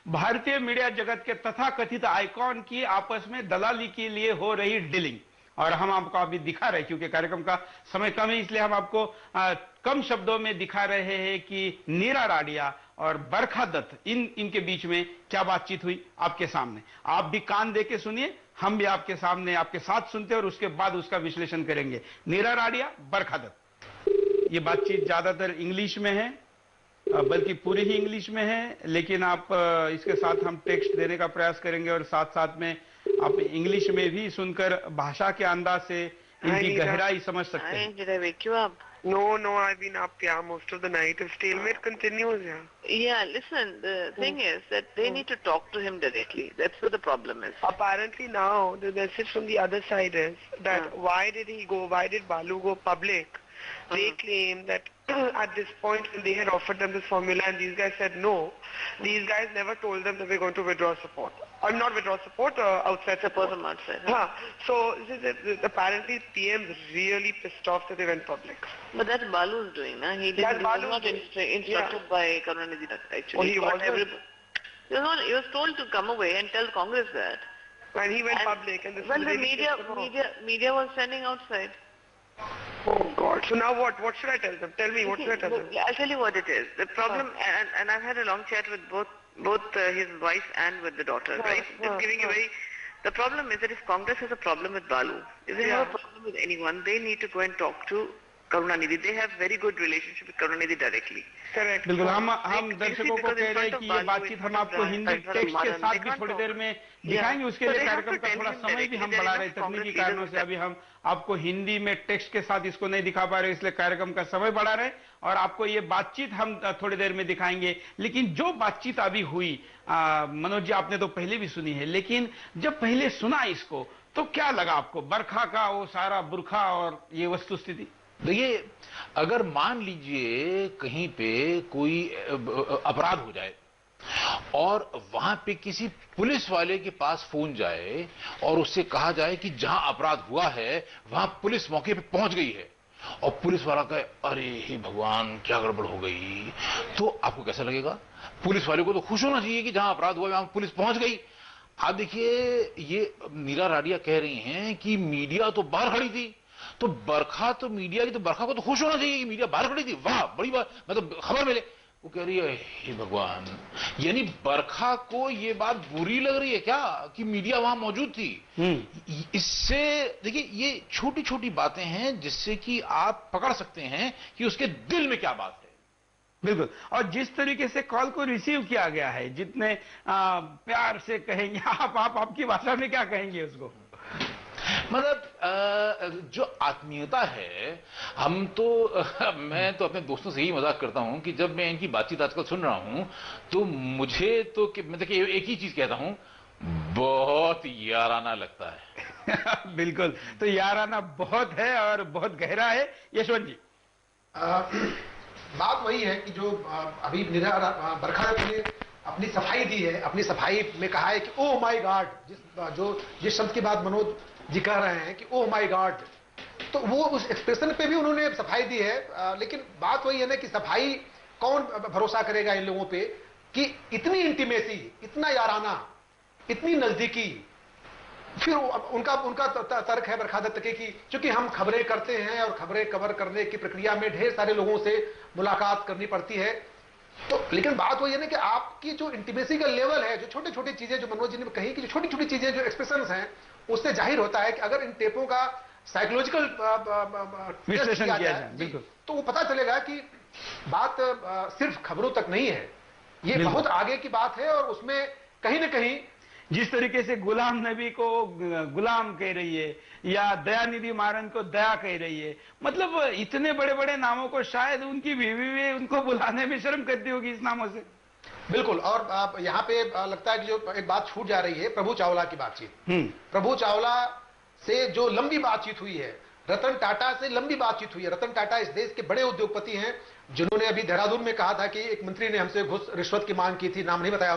भारतीय मीडिया जगत के तथाकथित आइकॉन की आपस में दलाली के लिए हो रही डीलिंग। और हम आपको अभी दिखा रहे हैं, क्योंकि कार्यक्रम का समय कम है, इसलिए हम आपको कम शब्दों में दिखा रहे हैं कि नीरा राडिया और बरखा दत्त इनके बीच में क्या बातचीत हुई आपके सामने। आप भी कान दे के सुनिए, हम भी आपके सामने आपके साथ सुनते हैं और उसके बाद उसका विश्लेषण करेंगे। नीरा राडिया, बरखा दत्त। ये बातचीत ज्यादातर इंग्लिश में है, बल्कि पूरी ही इंग्लिश में है, लेकिन आप इसके साथ हम टेक्स्ट देने का प्रयास करेंगे और साथ साथ में आप इंग्लिश में भी सुनकर भाषा के अंदाज से इनकी गहराई समझ सकते हैं। Did I wake you up? No, I've been up, yeah, most of the night. If stalemate continues, yeah. Yeah, listen, the thing is that they need to talk to him directly. That's what the problem is. Apparently now, the message from the other side is that why did Balu go public? They claim that at this point when they had offered them this formula and these guys said no, these guys never told them that we're going to withdraw support. Or not withdraw support, outside support. Support from outside. So apparently PM's really pissed off that they went public. But that's Balu's doing, na? He was not instructed by Karunanidhi actually. Oh, he was told to come away and tell Congress that. And he went public. And well, the media was standing outside. Oh God! So now what? What should I tell them? Tell me, what should I tell them? I'll tell you what it is. The problem, and I've had a long chat with both his wife and with the daughter, right? Just giving you the problem is that if Congress has a problem with Balu, if they have a problem with anyone, they need to go and talk to Karunanidhi. They have very good relationship with Karunanidhi directly. Correct. बिल्कुल, हम दर्शकों को कह रहे हैं कि ये बातचीत हम आपको हिंदी टेक्स्ट के साथ भी थोड़ी देर में दिखाएंगे। उसके लिए कार्यक्रम का थोड़ा समय भी हम बढ़ा रहे हैं, तकनीकी कारणों से अभी हम आपको हिंदी में टेक्स्ट के साथ इसको नहीं दिखा पा रहे, इसलिए कार्यक्रम का समय बढ़ा रहे हैं और आपको ये बातचीत हम थोड़ी देर में दिखाएंगे। लेकिन जो बातचीत अभी हुई, मनोज जी आपने तो पहले भी सुनी है, लेकिन जब पहले सुना इसको तो क्या लगा आपको? बरखा का वो सारा बुरखा और ये वस्तुस्थिति। देखिए, अगर मान लीजिए कहीं पे कोई अपराध हो जाए और वहां पे किसी पुलिस वाले के पास फोन जाए और उससे कहा जाए कि जहां अपराध हुआ है वहां पुलिस मौके पे पहुंच गई है और पुलिस वाला कहे अरे हे भगवान क्या गड़बड़ हो गई, तो आपको कैसा लगेगा? पुलिस वाले को तो खुश होना चाहिए कि जहां अपराध हुआ वहां पुलिस पहुंच गई। आप देखिए, ये नीरा राडिया कह रही हैं कि मीडिया तो बाहर खड़ी थी, तो बरखा तो मीडिया की, तो बरखा को तो खुश होना चाहिए कि मीडिया बाहर खड़ी थी, वाह बड़ी बात, मतलब खबर मिले। वो कह रही है हे भगवान, यानी बरखा को ये बात बुरी लग रही है क्या कि मीडिया वहां मौजूद थी? इससे देखिए, ये छोटी छोटी बातें हैं जिससे कि आप पकड़ सकते हैं कि उसके दिल में क्या बात है। बिल्कुल, और जिस तरीके से कॉल को रिसीव किया गया है, जितने प्यार से कहेंगे आपकी भाषा में क्या कहेंगे उसको? मतलब जो आत्मीयता है, हम तो मैं तो अपने दोस्तों से ही मजाक करता हूं कि जब मैं इनकी बातचीत आजकल सुन रहा हूं तो मुझे तो मैं देखिए एक ही चीज कहता हूं, बहुत याराना लगता है। बिल्कुल, तो याराना बहुत है और बहुत गहरा है। यशवंत जी, बात वही है कि जो अभी बरखा ने अपनी सफाई दी है, अपनी सफाई में कहा है कि ओह माय गॉड, जिस शब्द की बात मनोज जी कह रहे हैं कि ओह माय गॉड, तो वो उस एक्सप्रेशन पे भी उन्होंने सफाई दी है। लेकिन बात वही है ना कि सफाई कौन भरोसा करेगा इन लोगों पे कि इतनी इंटीमेसी, इतना याराना, इतनी नजदीकी। फिर उनका तर्क है बरखा दत्त के कि चूंकि हम खबरें करते हैं और खबरें कवर करने की प्रक्रिया में ढेर सारे लोगों से मुलाकात करनी पड़ती है, तो लेकिन बात वही है ना कि आपकी जो इंटीमेसी का लेवल है, जो छोटी छोटी चीजें जो मनोज जी ने कही कि जो छोटी छोटी चीजें जो एक्सप्रेशंस हैं, उससे जाहिर होता है कि अगर इन टेपों का साइकोलॉजिकल विश्लेषण किया जाए बिल्कुल, तो वो पता चलेगा कि बात सिर्फ खबरों तक नहीं है, ये बहुत आगे की बात है। और उसमें कहीं ना कहीं जिस तरीके से गुलाम नबी को गुलाम कह रही है या दयानिधि मारन को दया कह रही है, मतलब इतने बड़े बड़े नामों को शायद उनकी बीवी भी उनको बुलाने में शर्म करती होगी इस नामों से। बिल्कुल, और यहाँ पे लगता है कि जो एक बात छूट जा रही है, प्रभु चावला की बातचीत। प्रभु चावला से जो लंबी बातचीत हुई है, रतन टाटा से लंबी बातचीत हुई है। रतन टाटा इस देश के बड़े उद्योगपति हैं जिन्होंने अभी देहरादून में कहा था कि एक मंत्री ने हमसे घूस रिश्वत की मांग की थी, नाम नहीं बताया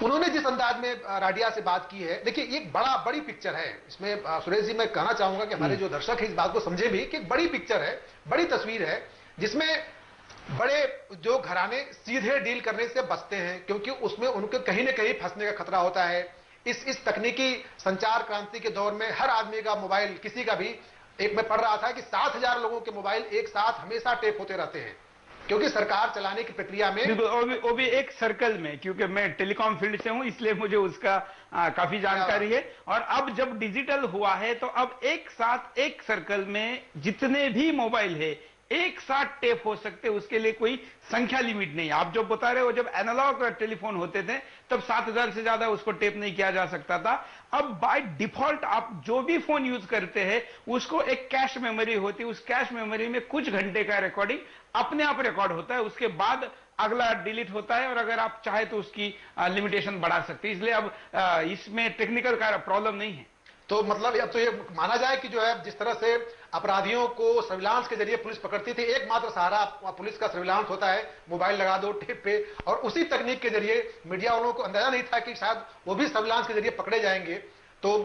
उन्होंने जिस अंदाज में राडिया से बात की है। देखिए, ये बड़ी पिक्चर है। इसमें सुरेश जी, मैं कहना चाहूंगा कि हमारे जो दर्शक है इस बात को समझे भी कि एक बड़ी पिक्चर है, बड़ी तस्वीर है, जिसमें बड़े जो घराने सीधे डील करने से बचते हैं, क्योंकि उसमें उनके कहीं न कहीं फंसने का खतरा होता है। इस तकनीकी संचार क्रांति के दौर में हर आदमी का मोबाइल, किसी का भी, एक मैं पढ़ रहा था कि 7,000 लोगों के मोबाइल एक साथ हमेशा टेप होते रहते हैं, क्योंकि सरकार चलाने की प्रक्रिया में वो भी एक सर्कल में, क्योंकि मैं टेलीकॉम फील्ड से हूं इसलिए मुझे उसका काफी जानकारी है। और अब जब डिजिटल हुआ है तो अब एक साथ एक सर्कल में जितने भी मोबाइल है एक साथ टेप हो सकते, उसके लिए कोई संख्या लिमिट नहीं है। आप जो बता रहे हो, जब एनालॉग टेलीफोन होते थे तब 7,000 से ज्यादा उसको टेप नहीं किया जा सकता था। अब बाय डिफॉल्ट आप जो भी फोन यूज करते हैं उसको एक कैश मेमोरी होती है, उस कैश मेमोरी में कुछ घंटे का रिकॉर्डिंग अपने आप रिकॉर्ड होता है, उसके बाद अगला डिलीट होता है, और अगर आप चाहे तो उसकी लिमिटेशन बढ़ा सकते हैं। इसलिए अब इसमें टेक्निकल का प्रॉब्लम नहीं है। तो मतलब अब तो ये माना जाए कि जो है, जिस तरह से अपराधियों को सर्विलांस के जरिए पुलिस पकड़ती थी, एकमात्र सहारा पुलिस का सर्विलांस होता है, मोबाइल लगा दो टेप पे, और उसी तकनीक के जरिए मीडिया वालों को अंदाजा नहीं था कि शायद वो भी सर्विलांस के जरिए पकड़े जाएंगे। तो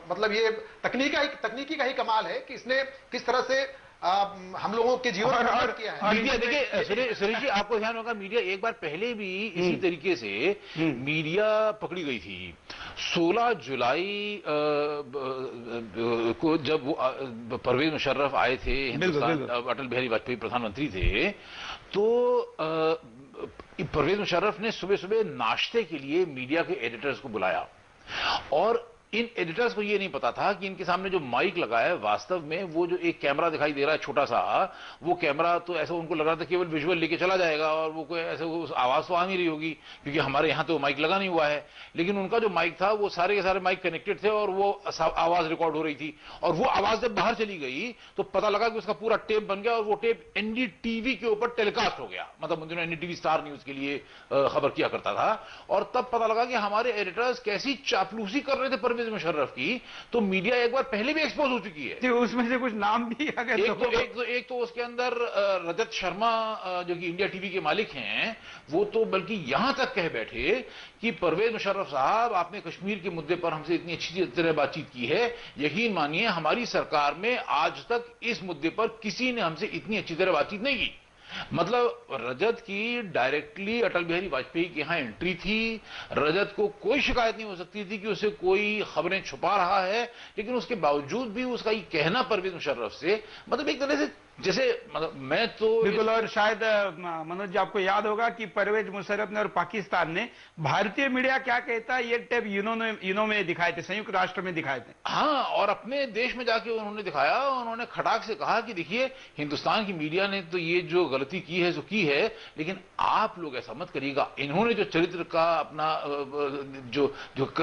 मतलब ये तकनीकी का ही कमाल है कि इसने किस तरह से हम लोगों के जीवन में मदद किया है। मीडिया, देखिए सुरेश जी, आपको ध्यान होगा, मीडिया एक बार पहले भी इसी तरीके से मीडिया पकड़ी गई थी। 16 जुलाई को जब वो परवेज मुशर्रफ आए थे हिंदुस्तान, अटल बिहारी वाजपेयी प्रधानमंत्री थे, तो परवेज मुशर्रफ ने सुबह सुबह नाश्ते के लिए मीडिया के एडिटर्स को बुलाया, और इन एडिटर्स को ये नहीं पता था कि इनके सामने जो माइक लगा है, वास्तव में वो जो एक कैमरा दिखाई दे रहा है छोटा सा, वो कैमरा तो ऐसा उनको लग रहा था केवल विजुअल लेके चला जाएगा और वो कोई ऐसे आवाज तो आ नहीं रही होगी, क्योंकि हमारे यहां तो माइक लगा नहीं हुआ है। लेकिन उनका जो माइक था वो सारे के सारे माइक कनेक्टेड थे और वो आवाज रिकॉर्ड हो रही थी, और वो आवाज जब बाहर चली गई तो पता लगा कि उसका पूरा टेप बन गया, और वो टेप एनडीटीवी के ऊपर टेलीकास्ट हो गया। मतलब उन दिनों एनडीटीवी स्टार न्यूज के लिए खबर किया करता था, और तब पता लगा कि हमारे एडिटर्स कैसी चापलूसी कर रहे थे परवेज मुशर्रफ की। तो मीडिया एक बार पहले भी एक्सपोज हो चुकी है। उसमें से कुछ नाम भी अगर एक तो उसके अंदर रजत शर्मा जो कि इंडिया टीवी के मालिक हैं, वो तो बल्कि यहां तक कह बैठे कि परवेज मुशर्रफ साहब, आपने कश्मीर के मुद्दे पर हमसे इतनी अच्छी तरह बातचीत की है, यकीन मानिए हमारी सरकार में आज तक इस मुद्दे पर किसी ने हमसे इतनी अच्छी तरह बातचीत नहीं की। मतलब रजत की डायरेक्टली अटल बिहारी वाजपेयी के यहां एंट्री थी, रजत को कोई शिकायत नहीं हो सकती थी कि उसे कोई खबरें छुपा रहा है, लेकिन उसके बावजूद भी उसका ये कहना परवेज मुशर्रफ से, मतलब एक तरह से जैसे, मतलब मैं तो बिल्कुल। और शायद मनोज जी आपको याद होगा कि परवेज मुशर्रफ ने और पाकिस्तान ने, भारतीय मीडिया क्या कहता है, ये टेप यूनो में दिखाए थे, संयुक्त राष्ट्र में दिखाए थे। हाँ, और अपने देश में जाके उन्होंने दिखाया, उन्होंने खटाक से कहा कि देखिए हिंदुस्तान की मीडिया ने तो ये जो गलती की है, जो की है, लेकिन आप लोग ऐसा मत करिएगा। इन्होंने जो चरित्र का अपना जो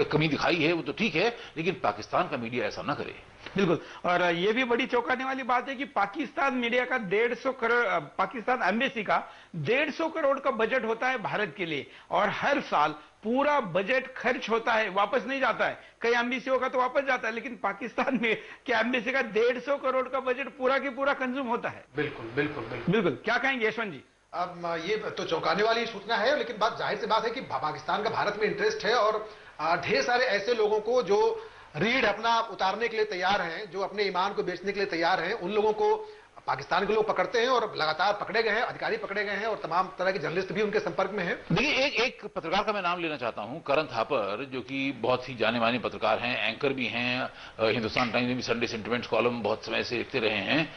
कमी दिखाई है वो तो ठीक है, लेकिन पाकिस्तान का मीडिया ऐसा ना करे। बिल्कुल। और ये भी बड़ी चौंकाने वाली बात है कि पाकिस्तान मीडिया का 150 करोड़, पाकिस्तान एम्बेसी का 150 करोड़ का बजट होता है भारत के लिए, और हर साल पूरा बजट खर्च होता है, वापस नहीं जाता है। कई एम्बेसियों का तो वापस जाता है, लेकिन पाकिस्तान में के एम्बेसी का 150 करोड़ का बजट पूरा की पूरा कंज्यूम होता है। बिल्कुल बिल्कुल बिल्कुल बिल्कुल। क्या कहेंगे यशवंत जी? अब ये तो चौंकाने वाली सूचना है, लेकिन बात जाहिर सी बात है कि पाकिस्तान का भारत में इंटरेस्ट है, और ढेर सारे ऐसे लोगों को जो रीढ़ अपना उतारने के लिए तैयार हैं, जो अपने ईमान को बेचने के लिए तैयार हैं, उन लोगों को पाकिस्तान के लोग पकड़ते हैं, और लगातार पकड़े गए हैं, अधिकारी पकड़े गए हैं, और तमाम तरह के जर्नलिस्ट भी उनके संपर्क में हैं। देखिए, एक पत्रकार का मैं नाम लेना चाहता हूं, करण थापर, जो कि बहुत ही जाने माने पत्रकार हैं, एंकर भी हैं, हिंदुस्तान टाइम्स में भी संडे सेंटिमेंट्स कॉलम बहुत समय से लिखते रहे हैं।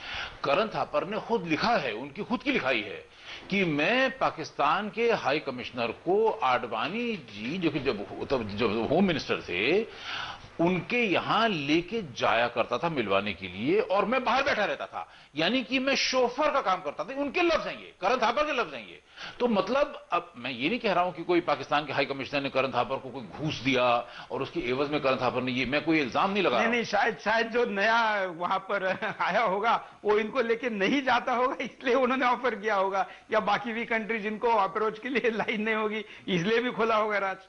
करण थापर ने खुद लिखा है, उनकी खुद की लिखाई है कि मैं पाकिस्तान के हाई कमिश्नर को आडवाणी जी, जो कि जब होम मिनिस्टर थे, उनके यहां लेके जाया करता था मिलवाने के लिए, और मैं बाहर बैठा रहता था, यानी कि मैं शोफर का काम करता था। उनके लफ्ज हैं ये, करण थापर के लफ्ज हैं ये। तो मतलब अब मैं ये नहीं कह रहा हूं कि कोई पाकिस्तान के हाई कमिश्नर ने करण थापर को कोई घूस दिया और उसके एवज में करण थापर ने ये, मैं कोई इल्जाम नहीं लगा। नहीं, शायद जो नया वहां पर आया होगा वो इनको लेके नहीं जाता होगा, इसलिए उन्होंने ऑफर किया होगा, या बाकी भी कंट्री जिनको अप्रोच के लिए लाइन नहीं होगी इसलिए भी खोला होगा राज।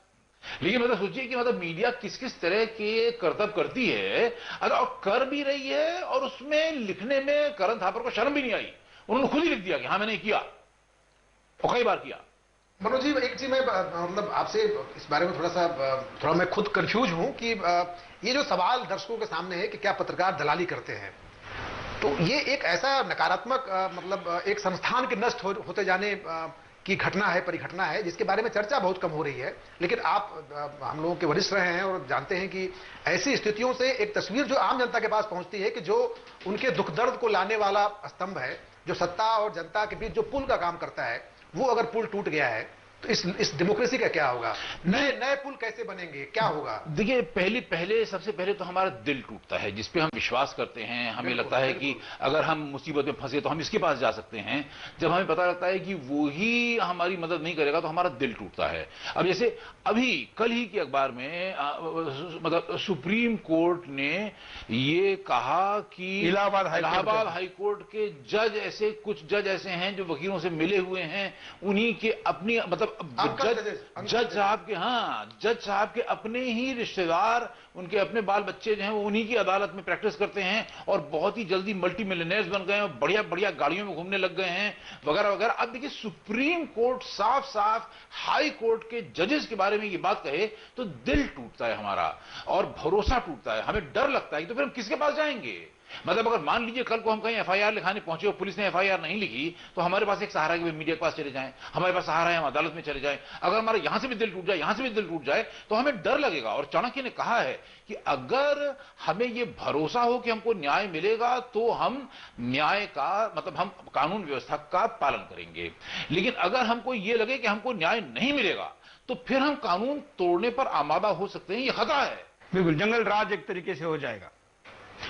लेकिन मतलब सोचिए कि मतलब मीडिया किस किस तरह के करतब करती है, और कर भी रही है, और उसमें लिखने में करण थापर को शर्म भी नहीं आई, उन्होंने खुद ही लिख दिया कि हाँ मैंने किया, और कई बार किया। मनोज जी, एक चीज मैं मतलब आपसे इस बारे में थोड़ा मैं खुद कंफ्यूज हूं कि ये जो सवाल दर्शकों के सामने है कि क्या पत्रकार दलाली करते हैं, तो ये एक ऐसा नकारात्मक मतलब एक संस्थान के नष्ट होते जाने की घटना है, परिघटना है, जिसके बारे में चर्चा बहुत कम हो रही है। लेकिन आप हम लोगों के वरिष्ठ रहे हैं और जानते हैं कि ऐसी स्थितियों से एक तस्वीर जो आम जनता के पास पहुंचती है कि जो उनके दुख दर्द को लाने वाला स्तंभ है, जो सत्ता और जनता के बीच जो पुल का काम करता है, वो अगर पुल टूट गया है तो इस डेमोक्रेसी का क्या होगा? नए पुल कैसे बनेंगे, क्या होगा? देखिए, सबसे पहले तो हमारा दिल टूटता है, जिस पे हम विश्वास करते हैं। हमें लगता है कि अगर हम मुसीबत में फंसे तो हम इसके पास जा सकते हैं। जब हमें पता लगता है कि वो ही हमारी मदद नहीं करेगा तो हमारा दिल टूटता है। अब जैसे अभी कल ही के अखबार में मतलब सुप्रीम कोर्ट ने ये कहा कि इलाहाबाद हाई कोर्ट के कुछ जज ऐसे हैं जो वकीलों से मिले हुए हैं, उन्हीं के अपनी मतलब जज साहब के अपने ही रिश्तेदार, उनके अपने बाल बच्चे जो हैं वो उन्हीं की अदालत में प्रैक्टिस करते हैं और बहुत ही जल्दी मल्टी मिलियनेयर्स बन गए हैं और बढ़िया बढ़िया गाड़ियों में घूमने लग गए हैं वगैरह वगैरह। अब देखिए, सुप्रीम कोर्ट साफ साफ हाई कोर्ट के जजेस के बारे में ये बात कहे तो दिल टूटता है हमारा और भरोसा टूटता है, हमें डर लगता है कि तो फिर हम किसके पास जाएंगे। मतलब अगर मान लीजिए कल को हम कहीं एफआईआर लिखाने पहुंचे और पुलिस ने एफआईआर नहीं लिखी तो हमारे पास एक सहारा है कि मीडिया के पास चले जाएं, हमारे पास सहारा है हम अदालत में चले जाएं। अगर हमारा यहां से भी दिल टूट जाए, यहां से भी दिल टूट जाए तो हमें डर लगेगा। और चाणक्य ने कहा है कि अगर हमें यह भरोसा हो कि हमको न्याय मिलेगा तो हम न्याय का मतलब हम कानून व्यवस्था का पालन करेंगे, लेकिन अगर हमको ये लगे कि हमको न्याय नहीं मिलेगा तो फिर हम कानून तोड़ने पर आमादा हो सकते हैं। ये खतरा है। बिल्कुल, जंगल राज एक तरीके से हो जाएगा।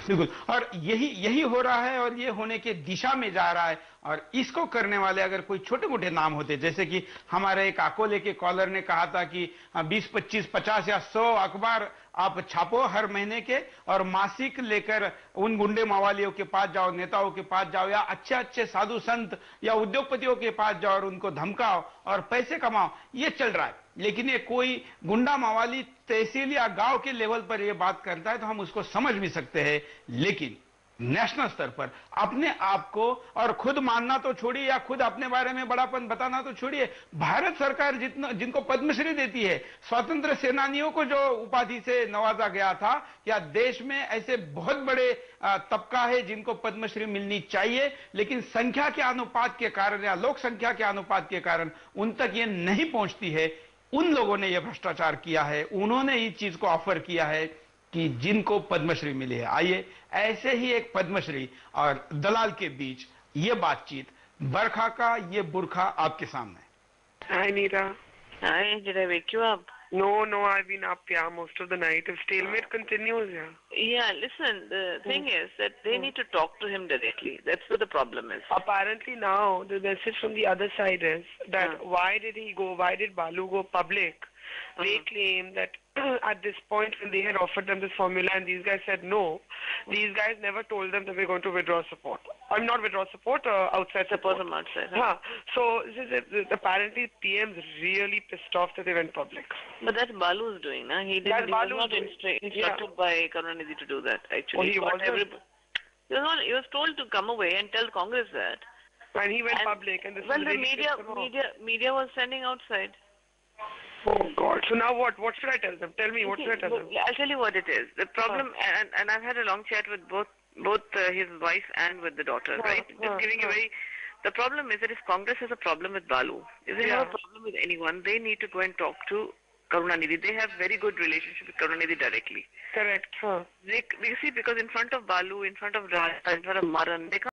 बिल्कुल, और यही हो रहा है और ये होने के दिशा में जा रहा है। और इसको करने वाले अगर कोई छोटे मोटे नाम होते, जैसे कि हमारे एक अकोले के कॉलर ने कहा था कि 20, 25, 50 या 100 अखबार आप छापो हर महीने के और मासिक लेकर उन गुंडे मावालियों के पास जाओ, नेताओं के पास जाओ या अच्छे अच्छे साधु संत या उद्योगपतियों के पास जाओ और उनको धमकाओ और पैसे कमाओ। ये चल रहा है। लेकिन ये कोई गुंडा मावाली तहसील या गांव के लेवल पर ये बात करता है तो हम उसको समझ भी सकते हैं, लेकिन नेशनल स्तर पर अपने आप को और खुद मानना तो छोड़िए या खुद अपने बारे में बड़ापन बताना तो छोड़िए, भारत सरकार जिनको पद्मश्री देती है, स्वतंत्र सेनानियों को जो उपाधि से नवाजा गया था, या देश में ऐसे बहुत बड़े तबका है जिनको पद्मश्री मिलनी चाहिए, लेकिन संख्या के अनुपात के कारण या लोक संख्या के अनुपात के कारण उन तक ये नहीं पहुंचती है। उन लोगों ने यह भ्रष्टाचार किया है, उन्होंने इस चीज को ऑफर किया है कि जिनको पद्मश्री मिली है। आइए ऐसे ही एक पद्मश्री और दलाल के बीच ये बातचीत, बरखा का ये बुरखा आपके सामने। Hi, Neera. Hi, did I wake you up? No, I've been up, yeah, most of the night. If stalemate continues, yeah. Yeah, listen, the thing is that they need to talk to him directly. That's what the problem is. Apparently now, the message from the other side is that why did Balu go public? They claim that at this point when they had offered them this formula and these guys said no, these guys never told them that we're going to withdraw support. I'm not withdraw support, outside support. From outside. So apparently PM's really pissed off that they went public. But that's Balu's doing, na? He was not instructed by Karunanidhi to do that, actually. Oh, he was told to come away and tell Congress that. And he went public. And this well, the media was standing outside. Oh God! So now what? What should I tell them? Tell me, what should I tell them? I'll tell you what it is. The problem, and I've had a long chat with both his wife and with the daughter, right? Just giving you the problem is that if Congress has a problem with Balu, if they have a problem with anyone, they need to go and talk to Karunanidhi. They have very good relationship with Karunanidhi directly. Correct. You see, because in front of Balu, in front of Raja, in front of Maran, they can't